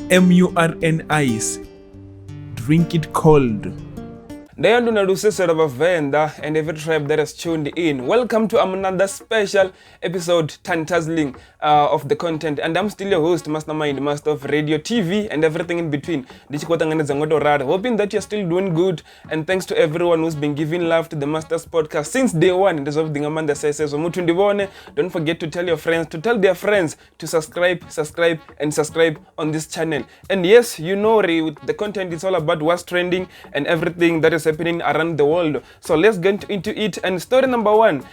MURNIs. Drink it cold. Ndayando narusesera bavenda and every tribe that has tuned in. Welcome to another special episode, Tantazzling of the content. And I'm still your host, Mastermind, Master of Radio, TV, and everything in between. Hoping that you're still doing good. And thanks to everyone who's been giving love to the Masters podcast since day one. Don't forget to tell your friends, to tell their friends to subscribe on this channel. And yes, you know, the content is all about what's trending and everything that is happening around the world. So let's get into it. And story number one,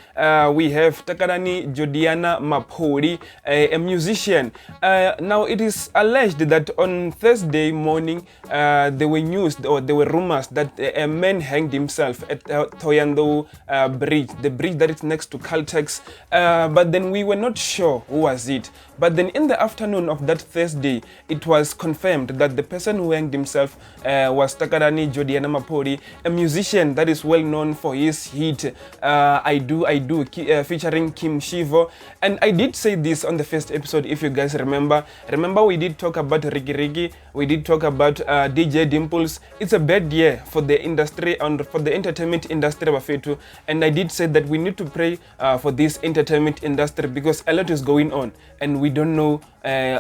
we have Takarani Jodiana Mapori, a musician. Now it is alleged that on Thursday morning there were rumors that a man hanged himself at Thoyando bridge, the bridge that is next to Caltex, but then we were not sure who was it. But then in the afternoon of that Thursday, it was confirmed that the person who hanged himself was Takarani Jodiana Mapori, a musician that is well known for his hit I Do, featuring Kim Shivo. And I did say this on the first episode, if you guys remember. We did talk about Rigi, we did talk about DJ Dimples. It's a bad year for the industry and for the entertainment industry, Bafetu. And I did say that we need to pray for this entertainment industry because a lot is going on and we don't know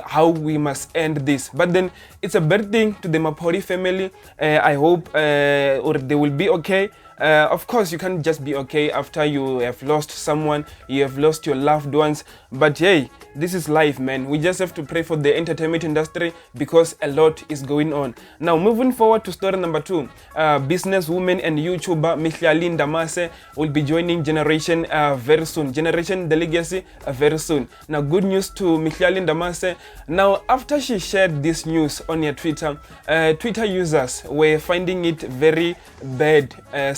how we must end this. But then it's a bad thing to the Mapori family. I hope or they will be okay. Of course, you can't just be okay after you have lost someone, you have lost your loved ones. But hey, this is life, man. We just have to pray for the entertainment industry because a lot is going on. Now, moving forward to story number two, businesswoman and YouTuber Mihlali Ndamase will be joining Generation very soon. Generation The Legacy very soon. Now, good news to Mihlali Ndamase. Now, after she shared this news on her Twitter, Twitter users were finding it very bad.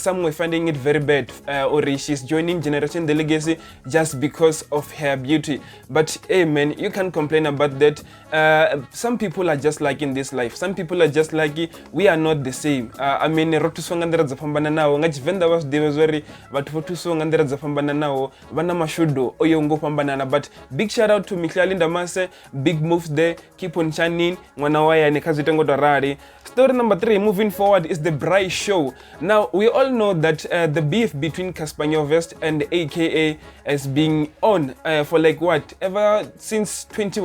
Some were finding it very bad, or she's joining Generation The Legacy just because of her beauty. But hey man, you can't complain about that. Some people are just like in this life. Some people are just like, we are not the same. I mean, rotu swangandera zapambana nao. Ngachi venda was devazori, but rotu swangandera zapambana nao. Vana mashudo, oyongo pambanana. But big shout out to Mihlali Ndamase. Big moves there. Keep on shining. Mwanawaya nekazi tengo dorari. Story number three, moving forward, is the Braai show. Now, we all know that the beef between Caspanyovest and AKA has been on for like what? Ever since 20,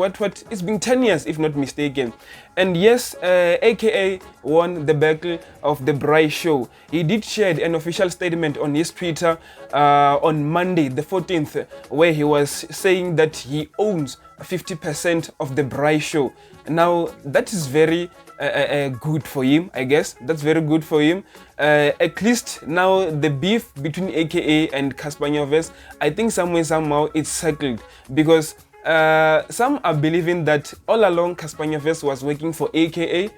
it's been 10 years, if not mistaken. And yes, AKA won the battle of the Braai show. He did share an official statement on his Twitter on Monday, the 14th, where he was saying that he owns 50% of the Braai show. Now, that is very good for him, I guess. That's very good for him. At least now the beef between AKA and Caspanyovest, I think somehow it's settled because some are believing that all along Caspanyovest was working for AKA.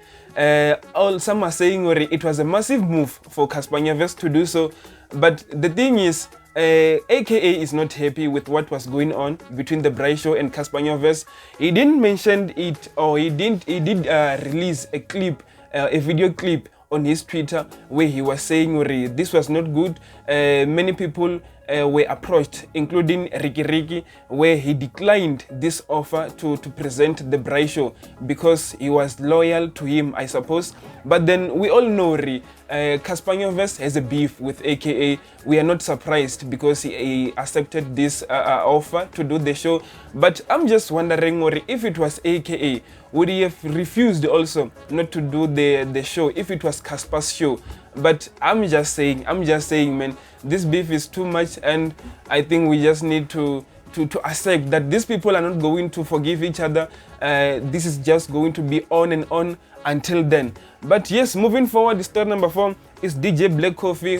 Some are saying it was a massive move for Caspanyovest to do so. But the thing is, AKA is not happy with what was going on between the Braai show and Caspanyovest. He didn't mention it, or he did release a clip, a video clip on his Twitter where he was saying this was not good. Many people were approached, including Riki, where he declined this offer to present the Braai show because he was loyal to him, I suppose. But then we all know Caspanyovest has a beef with AKA. We are not surprised because he accepted this offer to do the show. But I'm just wondering, if it was AKA, would he have refused also not to do the show if it was Casper's show? But I'm just saying, man, this beef is too much, and I think we just need to accept that these people are not going to forgive each other. This is just going to be on and on until then. But yes, moving forward, story number 4 is DJ Black Coffee,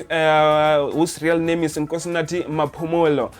whose real name is Nkosinathi Maphumulo.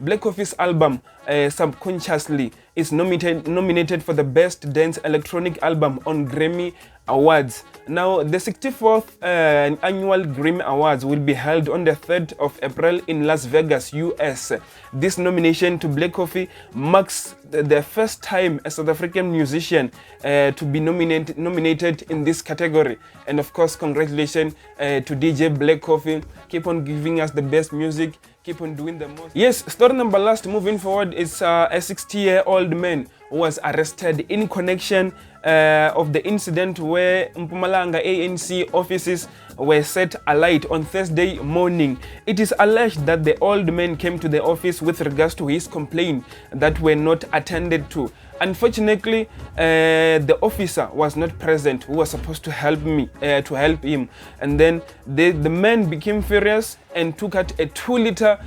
Black Coffee's album, Subconsciously, is nominated for the Best Dance Electronic Album on Grammy Awards. Now, the 64th annual Grammy Awards will be held on the 3rd of April in Las Vegas, US. This nomination to Black Coffee marks the first time a South African musician to be nominated in this category. And of course, congratulations to DJ Black Coffee. Keep on giving us the best music. Keep on doing the most. Yes, story number last, moving forward, is a 60-year-old man who was arrested in connection of the incident where Mpumalanga ANC offices were set alight on Thursday morning. It is alleged that the old man came to the office with regards to his complaint that were not attended to. Unfortunately, the officer was not present who was supposed to help him, and then the man became furious and took out a 2-liter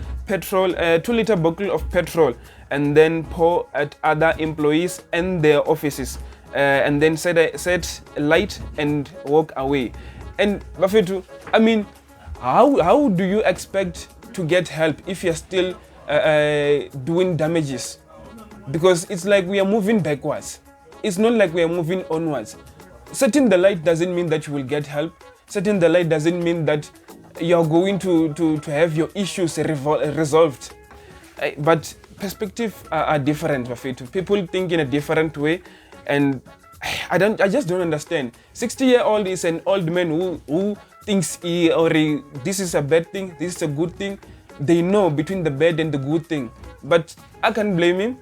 bottle of petrol and then pour at other employees and their offices, and then set light and walk away. And Bafetu, I mean, how do you expect to get help if you're still doing damages? Because it's like we are moving backwards. It's not like we are moving onwards. Setting the light doesn't mean that you will get help. Setting the light doesn't mean that you're going to have your issues resolved. But perspectives are different, Bafetu. People think in a different way, and I just don't understand. 60-year-old is an old man who thinks this is a bad thing, this is a good thing. They know between the bad and the good thing. But I can't blame him.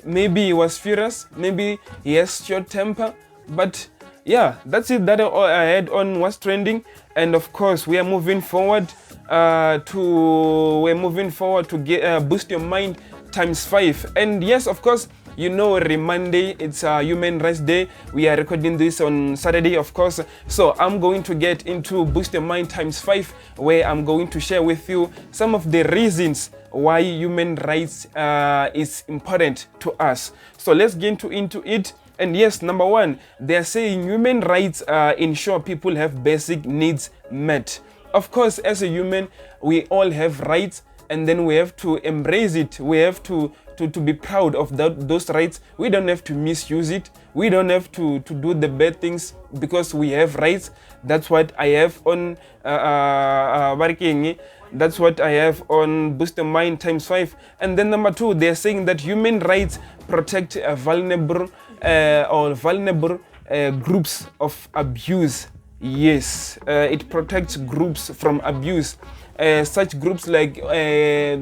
Maybe he was furious, maybe he has short temper, but yeah, that's it that I had on what's trending. And of course we are moving forward to get boost your mind ×5. And yes, of course, you know, Monday, it's a Human Rights Day. We are recording this on Saturday, of course. So I'm going to get into Boost Your Mind ×5, where I'm going to share with you some of the reasons why human rights is important to us. So let's get into it. And yes, number one, they're saying human rights ensure people have basic needs met. Of course, as a human, we all have rights, and then we have to embrace it. We have to be proud of those rights. We don't have to misuse it. We don't have to do the bad things because we have rights. That's what I have on that's what I have on Boost Your Mind ×5. And then number two, they're saying that human rights protect vulnerable groups of abuse. Yes, it protects groups from abuse. Such groups like the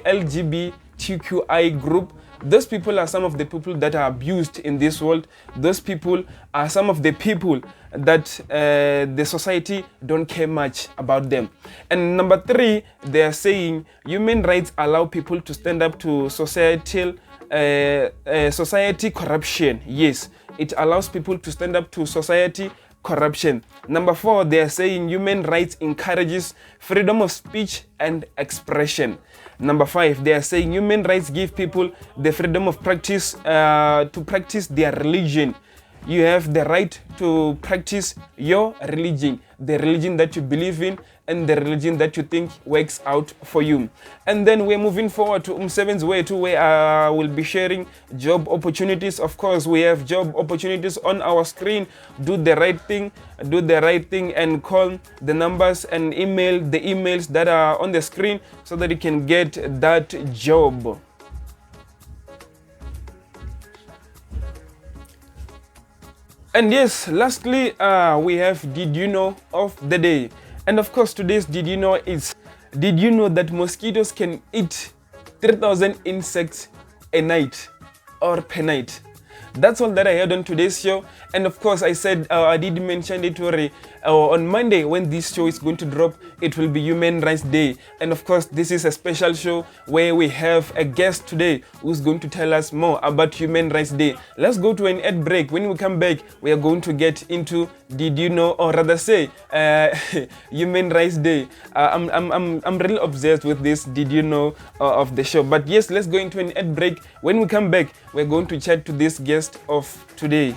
LGBTQI group. Those people are some of the people that are abused in this world. Those people are some of the people that the society don't care much about them. And number three, they are saying human rights allow people to stand up to society corruption. Yes, it allows people to stand up to society corruption. Number four, they are saying human rights encourages freedom of speech and expression. Number five, they are saying human rights give people the freedom of practice to practice their religion. You have the right to practice your religion, the religion that you believe in and the religion that you think works out for you. And then we're moving forward to Umsebenzi Wethu, where I will be sharing job opportunities. Of course, we have job opportunities on our screen. Do the right thing and call the numbers and email the emails that are on the screen so that you can get that job. And yes, lastly, we have Did You Know of the Day. And of course, today's Did You Know is, did you know that mosquitoes can eat 3,000 insects a night or per night? That's all that I had on today's show. And of course, I said I did mention it already. On Monday, when this show is going to drop, it will be Human Rights Day. And of course, this is a special show where we have a guest today who's going to tell us more about Human Rights Day. Let's go to an ad break. When we come back, we are going to get into Did You Know, or rather say Human Rights Day. I'm really obsessed with this Did You Know of the show. But yes, let's go into an ad break. When we come back, we're going to chat to this guest of today.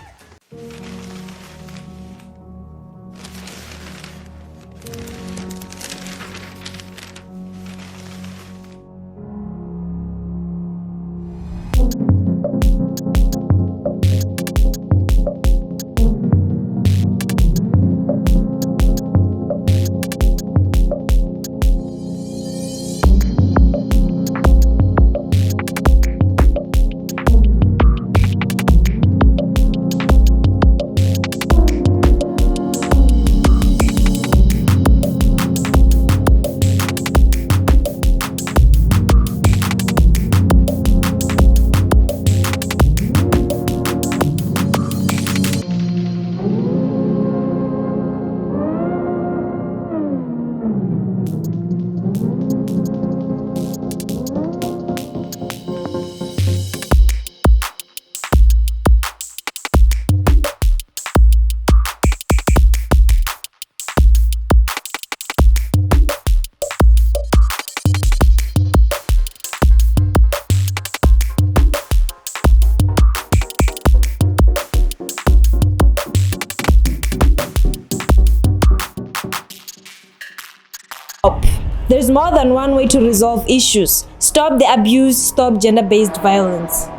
There's more than one way to resolve issues. Stop the abuse, stop gender-based violence.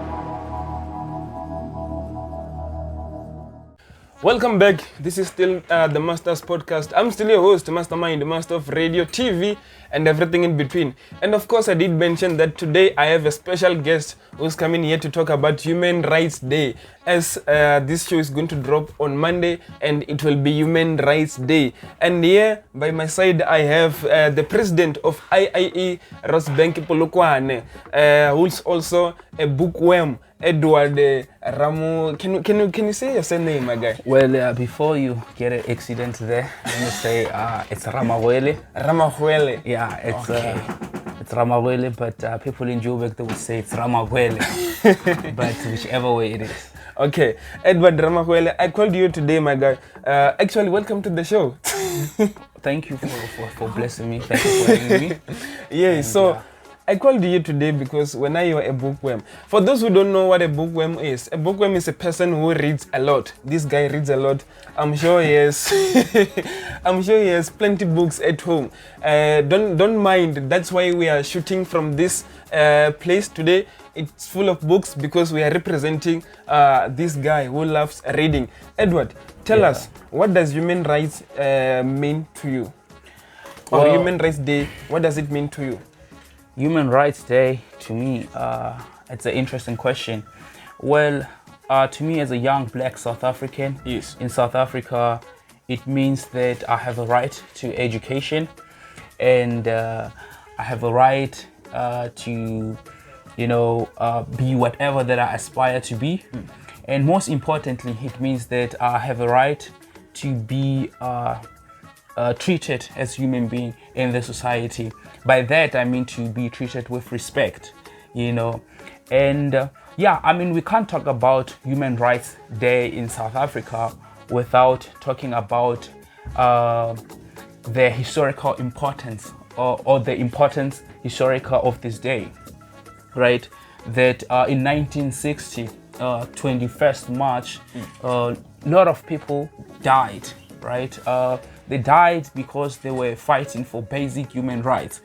Welcome back. This is still the Masters Podcast. I'm still your host, Mastermind, Master of Radio, TV, and everything in between. And of course, I did mention that today I have a special guest who's coming here to talk about Human Rights Day. As this show is going to drop on Monday, and it will be Human Rights Day. And here by my side, I have the president of IIE, Rosbank Polokwane, who's also a bookworm. Edward Ramo, can you say your surname, my guy? Well, before you get an accident there, let me say it's Ramawele. Ramawele. Yeah, it's Ramawele, but people in Joburg they would say it's Ramawele. But whichever way it is. Okay, Edward Ramawele, I called you today, my guy. Actually, welcome to the show. Thank you for blessing me. Thank you for having me. Yeah, and, so. I called you today because when you are a bookworm. For those who don't know what a bookworm is a person who reads a lot. This guy reads a lot. I'm sure he has I'm sure he has plenty books at home. Don't mind. That's why we are shooting from this place today. It's full of books because we are representing this guy who loves reading. Edward, tell us, what does human rights mean to you? Or Human Rights Day, what does it mean to you? Human Rights Day, to me, it's an interesting question. Well, to me as a young black South African, yes. In South Africa, it means that I have a right to education and I have a right to, be whatever that I aspire to be. And most importantly, it means that I have a right to be treated as human being in the society. By that I mean to be treated with respect, and we can't talk about Human Rights Day in South Africa without talking about the historical importance or the importance historical of this day, right? That in 1960, 21st March, a lot of people died, right? They died because they were fighting for basic human rights,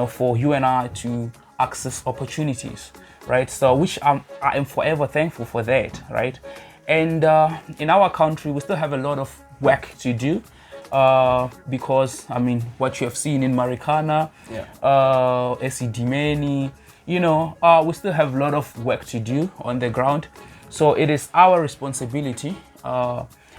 for you and I to access opportunities, right? So which I am forever thankful for that, right? And in our country, we still have a lot of work to do because, what you have seen in Marikana, Esidimeni, we still have a lot of work to do on the ground. So it is our responsibility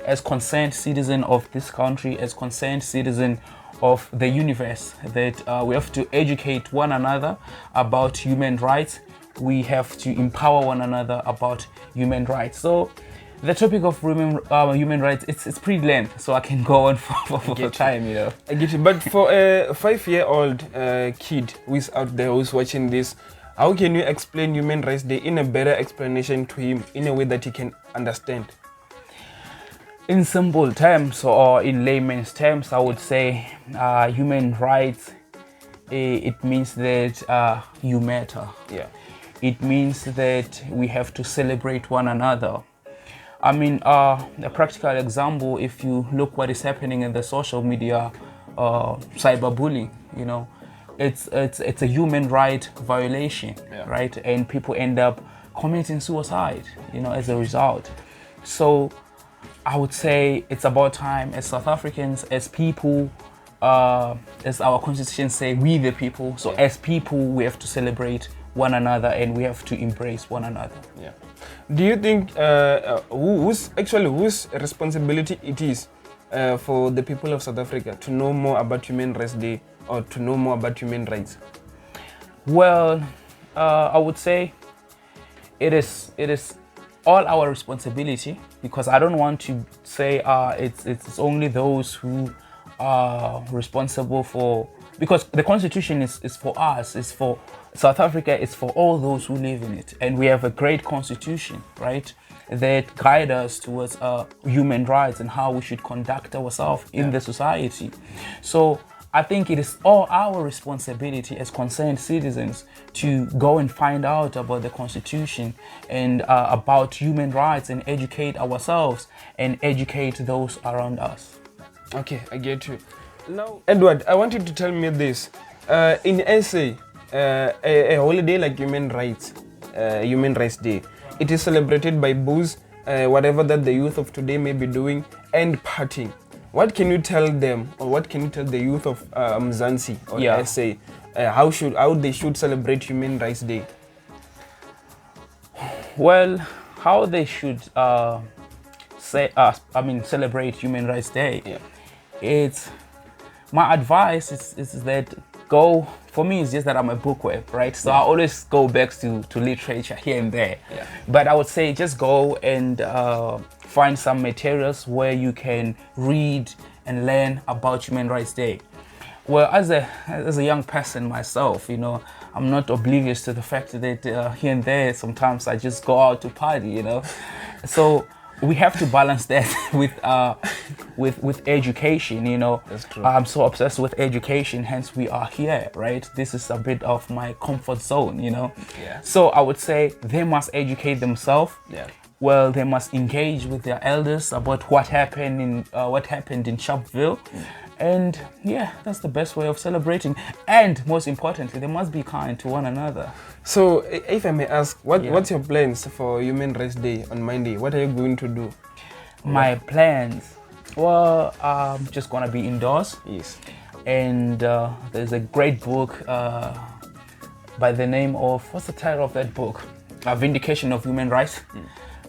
as concerned citizen of this country, as concerned citizen of the universe, that we have to educate one another about human rights. We have to empower one another about human rights. So the topic of human rights, it's pretty lengthy, so I can go on for time, I get it. But for a 5-year-old kid who is out there, who's watching this, how can you explain Human Rights Day in a better explanation to him, in a way that he can understand? In simple terms, or in layman's terms, I would say human rights, it means that you matter. Yeah. It means that we have to celebrate one another. A practical example, if you look what is happening in the social media, cyberbullying, it's a human right violation, right? And people end up committing suicide, as a result. So I would say it's about time as South Africans, as people, as our constitution say, we the people. So as people, we have to celebrate one another and we have to embrace one another. Yeah. Do you think whose responsibility it is for the people of South Africa to know more about Human Rights Day or to know more about human rights? Well, I would say it is all our responsibility, because I don't want to say it's only those who are responsible for, because the constitution is for us, it's for South Africa, it's for all those who live in it, and we have a great constitution, right, that guide us towards human rights and how we should conduct ourselves in the society. So I think it is all our responsibility as concerned citizens to go and find out about the Constitution and about human rights and educate ourselves and educate those around us. Okay, I get you. Now, Edward, I want you to tell me this. In SA, a holiday like Human Rights Day, it is celebrated by booze, whatever that the youth of today may be doing, and partying. What can you tell them, or what can you tell the youth of Mzansi or SA, how they should celebrate Human Rights Day? Well, how they should celebrate Human Rights Day. Yeah. It's my advice is that for me it's just that I'm a bookworm, right? So I always go back to literature here and there. Yeah. But I would say just go and find some materials where you can read and learn about Human Rights Day. Well, as a young person myself, you know, I'm not oblivious to the fact that here and there sometimes I just go out to party, you know. So we have to balance that with education, you know. That's true. I'm so obsessed with education, hence we are here, right? This is a bit of my comfort zone, you know. Yeah. So I would say they must educate themselves. Yeah. Well, they must engage with their elders about what happened in Sharpeville. And yeah, that's the best way of celebrating. And most importantly, they must be kind to one another. So, if I may ask, what's your plans for Human Rights Day on Monday? What are you going to do? My plans? Well, I'm just gonna be indoors. Yes. And there's a great book by the name of, what's the title of that book? Vindication of Human Rights.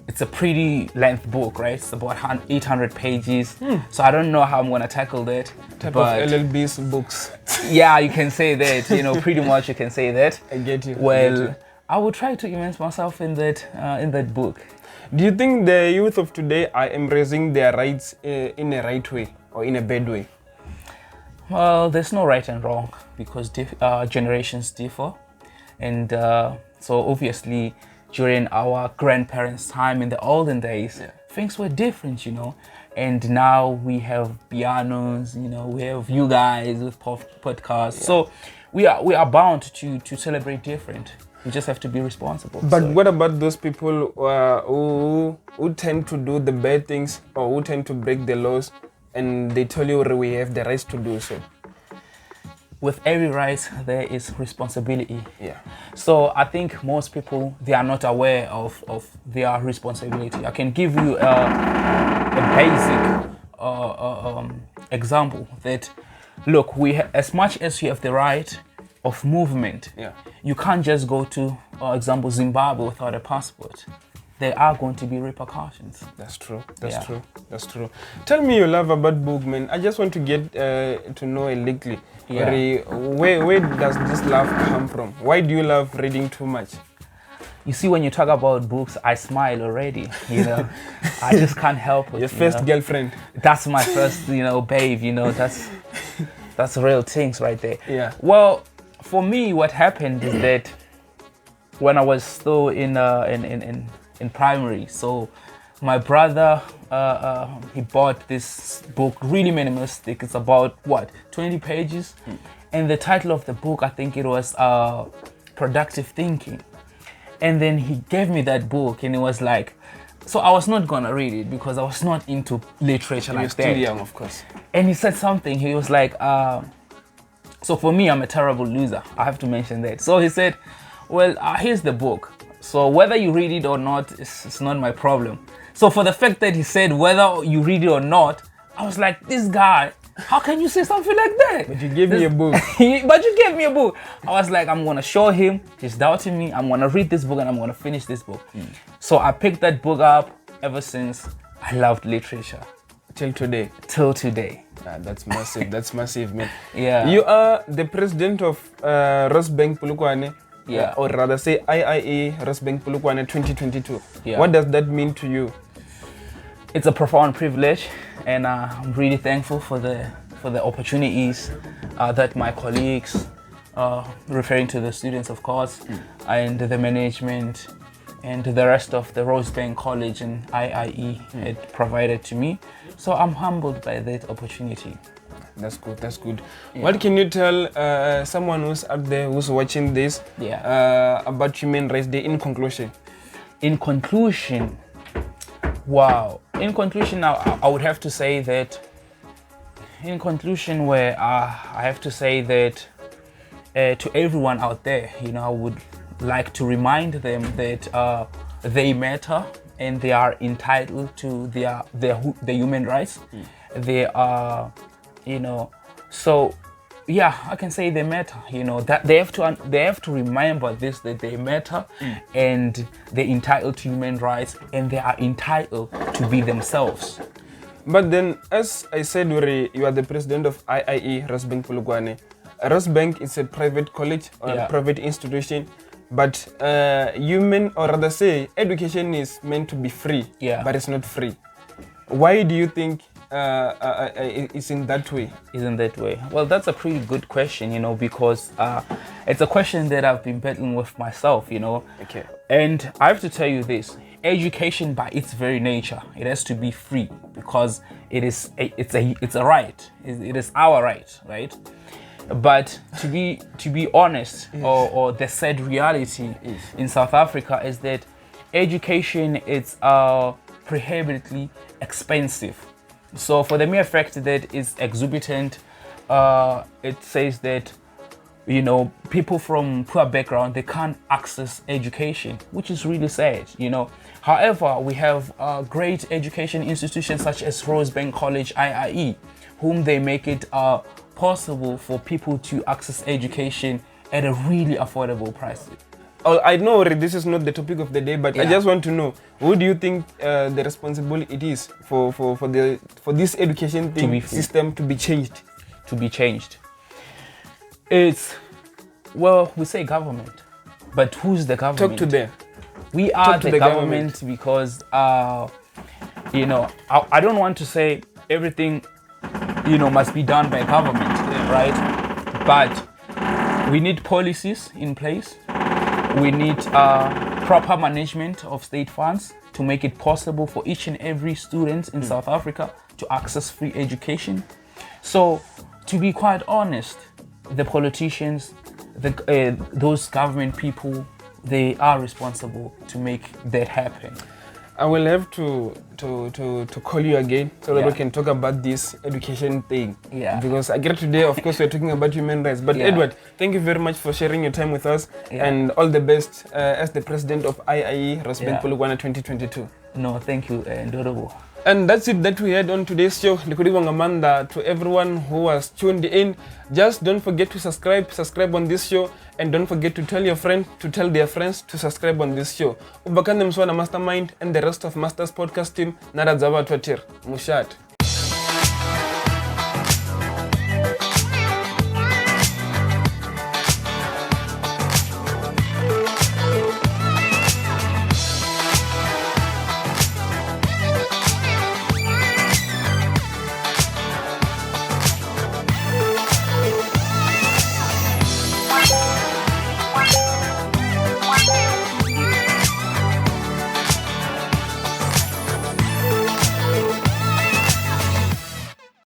It's a pretty length book, right? It's about 800 pages. So I don't know how I'm gonna tackle that. Type but of LLB's books. yeah, you can say that. You know, pretty much you can say that. I get you. Well, I will try to immerse myself in that book. Do you think the youth of today are embracing their rights in a right way or in a bad way? Well, there's no right and wrong because generations differ, and so obviously during our grandparents' time in the olden days, things were different, you know. And now we have pianos, you know, we have you guys with podcasts. So we are bound to celebrate different. We just have to be responsible. But what about those people who tend to do the bad things or who tend to break the laws and they tell you we have the rights to do so? With every right, there is responsibility. Yeah. So I think most people, they are not aware of their responsibility. I can give you a basic example that, look, as much as you have the right of movement, you can't just go to, example, Zimbabwe without a passport. There are going to be repercussions. That's true. That's true. Tell me your love about book, man. I just want to get to know a little. Where does this love come from? Why do you love reading too much? You see, when you talk about books, I smile already, you know. I just can't help it. Your first girlfriend. That's my first, you know, babe, you know, that's real things right there. Yeah. Well, for me, what happened is that when I was still in primary, so my brother, he bought this book, really minimalistic. It's about, 20 pages? And the title of the book, I think it was Productive Thinking. And then he gave me that book and it was like, so I was not gonna read it because I was not into literature like that. You're still young, of course. And he said something, he was like, so for me, I'm a terrible loser. I have to mention that. So he said, well, here's the book. So whether you read it or not, it's not my problem. So for the fact that he said whether you read it or not, I was like, this guy, how can you say something like that? But you gave me a book. But you gave me a book. I was like, I'm gonna show him, he's doubting me, I'm gonna read this book and I'm gonna finish this book. So I picked that book up. Ever since, I loved literature. Till today. Till today. That's massive. That's massive, man. Yeah. You are the president of Rosebank Polokwane. Yeah. Or rather say IIA Rosebank Polokwane 2022. Yeah. What does that mean to you? It's a profound privilege, and I'm really thankful for the opportunities that my colleagues, referring to the students, of course, and the management, and the rest of the Rosebank College and IIE had provided to me. So I'm humbled by that opportunity. That's good. That's good. Yeah. What can you tell someone who's out there who's watching this about Human Rights Day in conclusion? In conclusion, wow. In conclusion, I would have to say that. In conclusion, I have to say that to everyone out there, I would like to remind them that they matter and they are entitled to their human rights. They are, so yeah, I can say they matter. That they have to remember this, that they matter, and they're entitled to human rights, and they are entitled to be themselves. But then, as I said, you are the president of IIE Rosebank Polokwane. Rosebank is a private college or a private institution, but human, or rather say, education is meant to be free, but it's not free. Why do you think it's in that way? Isn't that way? Well, that's a pretty good question, because it's a question that I've been battling with myself, Okay. And I have to tell you this: education, by its very nature, it has to be free because it's a right. It is our right? But to be honest, or the sad reality in South Africa is that education is prohibitively expensive. So for the mere fact that it's exorbitant, it says that people from poor background, they can't access education, which is really sad. However, we have great education institutions such as Rosebank College, IIE, whom they make it possible for people to access education at a really affordable price. I know this is not the topic of the day, but I just want to know, who do you think the responsibility it is for this education system to be changed? To be changed. It's, well, we say government, but who's the government? Talk to them. We are the government because, I don't want to say everything, must be done by government, right? But we need policies in place. We need proper management of state funds to make it possible for each and every student in South Africa to access free education. So, to be quite honest, the politicians, those government people, they are responsible to make that happen. I will have to call you again so that we can talk about this education thing. Yeah. Because I get today, of course, we're talking about human rights. But Edward, thank you very much for sharing your time with us, and all the best as the president of IIE Rosebank Polokwane 2022. No, thank you, Ndorobo. And that's it that we had on today's show. Amanda, to everyone who was tuned in, just don't forget to subscribe on this show, and don't forget to tell your friend to tell their friends to subscribe on this show. Ubakande Mswana Mastermind and the rest of Masters Podcast team, Naradzaba Twatir, Mushat.